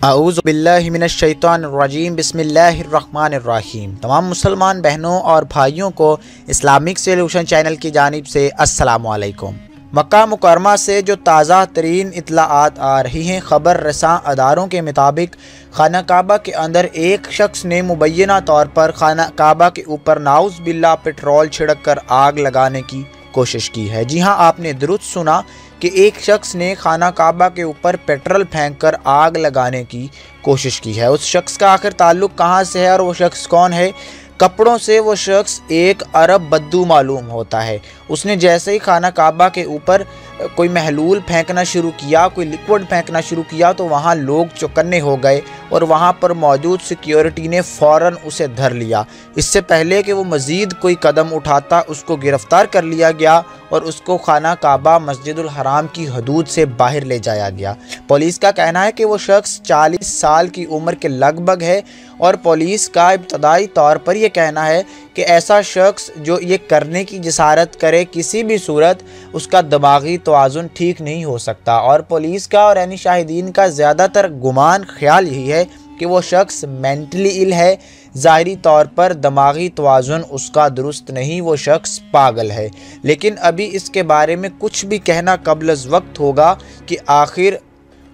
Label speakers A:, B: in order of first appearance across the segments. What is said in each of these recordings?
A: اعوذ باللہ من الشیطان الرجیم بسم اللہ الرحمن الرحیم۔ تمام مسلمان بہنوں اور بھائیوں کو اسلامک سولوشن چینل کی جانب سے السلام علیکم۔ مکہ مکرمہ سے جو تازہ ترین اطلاعات آ رہی ہیں، خبر رساں اداروں کے مطابق خانہ کعبہ کے اندر ایک شخص نے مبینہ طور پر خانہ کعبہ کے اوپر نعوذ باللہ پیٹرول چھڑک کر آگ لگانے کی کوشش کی ہے۔ جی ہاں، آپ نے درست سنا کہ ایک شخص نے خانہ کعبہ کے اوپر پیٹرول پھینک کر آگ لگانے کی کوشش کی ہے۔ اس شخص کا آخر تعلق کہاں سے ہے اور وہ شخص کون ہے؟ کپڑوں سے وہ شخص ایک عرب بدو معلوم ہوتا ہے۔ اس نے جیسے ہی خانہ کعبہ کے اوپر کوئی محلول پھینکنا شروع کیا، کوئی لیکوڈ پھینکنا شروع کیا، تو وہاں لوگ چوکنے ہو گئے اور وہاں پر موجود سیکیورٹی نے فوراً اسے دھر لیا۔ اس سے پہلے کہ وہ مزید کوئی قدم اٹھاتا، اس کو گرفتار کر لیا گیا اور اس کو خانہ کعبہ مسجد الحرام کی حدود سے باہر لے جایا گیا۔ پولیس کا کہنا ہے کہ وہ شخص 40 سال کی عمر کے لگ بھگ ہے اور پولیس کا ابتدائی طور پر یہ کہنا ہے کہ ایسا شخص جو یہ کرنے کی جسارت کرے، کسی بھی صورت اس کا دماغی توازن ٹھیک نہیں ہو سکتا، اور پولیس کا اور عینی شاہدین کا زیادہ تر گمان خیال یہی ہے کہ وہ شخص مینٹلی ال ہے، ظاہری طور پر دماغی توازن اس کا درست نہیں، وہ شخص پاگل ہے۔ لیکن ابھی اس کے بارے میں کچھ بھی کہنا قبل از وقت ہوگا کہ آخر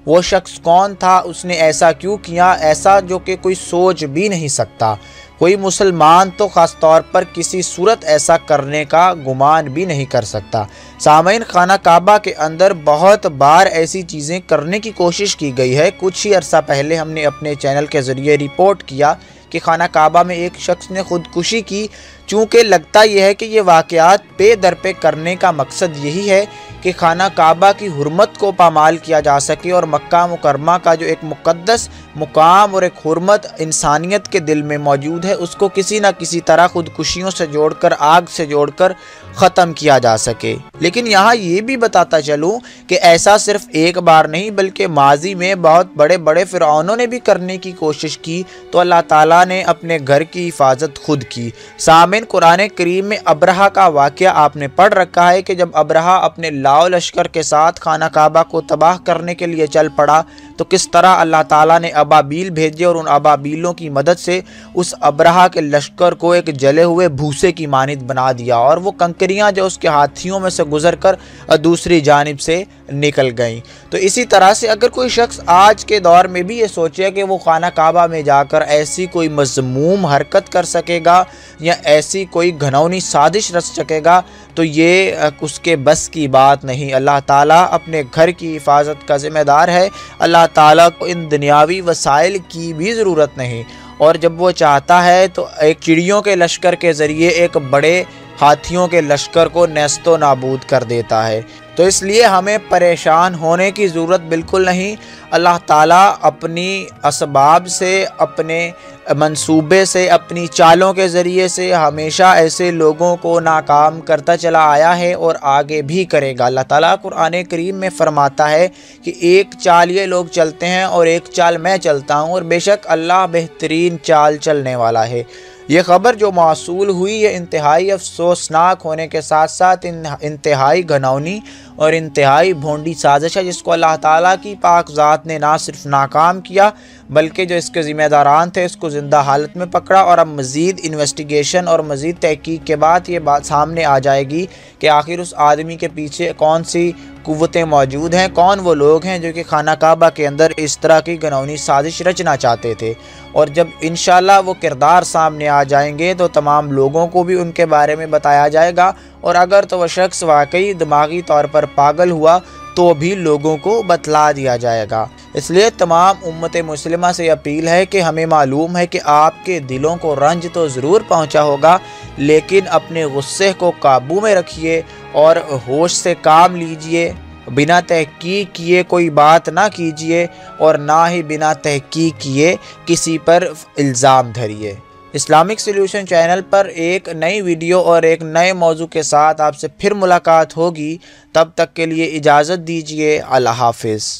A: وہ شخص کون تھا، اس نے ایسا کیوں کیا، ایسا جو کہ کوئی سوچ بھی نہیں سکتا۔ کوئی مسلمان تو خاص طور پر کسی صورت ایسا کرنے کا گمان بھی نہیں کر سکتا۔ سامعین، خانہ کعبہ کے اندر بہت بار ایسی چیزیں کرنے کی کوشش کی گئی ہے۔ کچھ ہی عرصہ پہلے ہم نے اپنے چینل کے ذریعے رپورٹ کیا کہ خانہ کعبہ میں ایک شخص نے خودکشی کی۔ چونکہ لگتا یہ ہے کہ یہ واقعات پے در پہ کرنے کا مقصد یہی ہے کہ خانہ کعبہ کی حرمت کو پامال کیا جا سکے، اور مکہ مکرمہ کا جو ایک مقدس مقام اور ایک حرمت انسانیت کے دل میں موجود ہے، اس کو کسی نہ کسی طرح خودکشیوں سے جوڑ کر، آگ سے جوڑ کر ختم کیا جا سکے۔ لیکن یہاں یہ بھی بتاتا چلوں کہ ایسا صرف ایک بار نہیں بلکہ ماضی میں بہت بڑے بڑے فرعونوں نے بھی کرنے کی کوشش کی، تو اللہ تعالیٰ نے اپنے گھر کی حفاظت خود کی۔ سامعین، قرآن کریم میں ابرہہ کا واقعہ آپ نے پڑھ رکھا ہے کہ جب ابرہہ اپنے لاؤ لشکر کے ساتھ خانہ کعبہ کو تباہ کرنے کے لیے چل پڑا، تو کس طرح اللہ تعالیٰ نے ابابیل بھیجے اور ان ابابیلوں کی مدد سے اس ابرہہ کے لشکر کو ایک جلے ہوئے بھوسے کی مانند بنا دیا، اور وہ کنکریاں جو اس کے ہاتھیوں میں سے گزر کر دوسری جانب سے نکل گئیں۔ تو اسی طرح سے اگر کوئی شخص آج کے دور میں بھی یہ سوچے کہ وہ خانہ کعبہ میں جا کر ایسی کوئی مذموم حرکت کر سکے گا یا ایسی کوئی گھنونی سازش رچ سکے گا، تو یہ اس کے بس کی بات نہیں۔ اللہ تعالیٰ اپنے گھر کی حفاظت کا ذمہ دار ہے۔ اللہ تعالیٰ کو ان دنیاوی وسائل کی بھی ضرورت نہیں، اور جب وہ چاہتا ہے تو ایک چڑیوں کے لشکر کے ذریعے ایک بڑے ہاتھیوں کے لشکر کو نیست و نابود کر دیتا ہے۔ تو اس لیے ہمیں پریشان ہونے کی ضرورت بالکل نہیں۔ اللہ تعالیٰ اپنی اسباب سے، اپنے منصوبے سے، اپنی چالوں کے ذریعے سے ہمیشہ ایسے لوگوں کو ناکام کرتا چلا آیا ہے اور آگے بھی کرے گا۔ اللہ تعالیٰ قرآن کریم میں فرماتا ہے کہ ایک چال یہ لوگ چلتے ہیں اور ایک چال میں چلتا ہوں، اور بے شک اللہ بہترین چال چلنے والا ہے۔ یہ خبر جو موصول ہوئی، یہ انتہائی افسوسناک ہونے کے ساتھ ساتھ انتہائی گھنونی اور انتہائی بھونڈی سازش ہے، جس کو اللہ تعالیٰ کی پاک ذات نے نہ صرف ناکام کیا بلکہ جو اس کے ذمہ داران تھے اس کو زندہ حالت میں پکڑا، اور اب مزید انویسٹیگیشن اور مزید تحقیق کے بعد یہ بات سامنے آ جائے گی کہ آخر اس آدمی کے پیچھے کون سی قوتیں موجود ہیں، کون وہ لوگ ہیں جو کہ خانہ کعبہ کے اندر اس طرح کی گھنونی سازش رچنا چاہتے تھے۔ اور جب انشاءاللہ وہ کردار سامنے آ جائیں گے تو تمام لوگوں کو بھی ان کے بارے میں بتایا جائے گا، اور اگر تو وہ شخص واقعی دماغی طور پر پاگل ہوا تو بھی لوگوں کو بتلا دیا جائے گا۔ اس لیے تمام امت مسلمہ سے اپیل ہے کہ ہمیں معلوم ہے کہ آپ کے دلوں کو رنج تو ضرور پہنچا ہوگا، لیکن اپنے غصے کو قابو میں رکھیے اور ہوش سے کام لیجئے۔ بنا تحقیق کیے کوئی بات نہ کیجئے، اور نہ ہی بنا تحقیق کیے کسی پر الزام دھریے۔ اسلامک سولوشن چینل پر ایک نئی ویڈیو اور ایک نئے موضوع کے ساتھ آپ سے پھر ملاقات ہوگی۔ تب تک کے لیے اجازت دیجیے۔ اللہ حافظ۔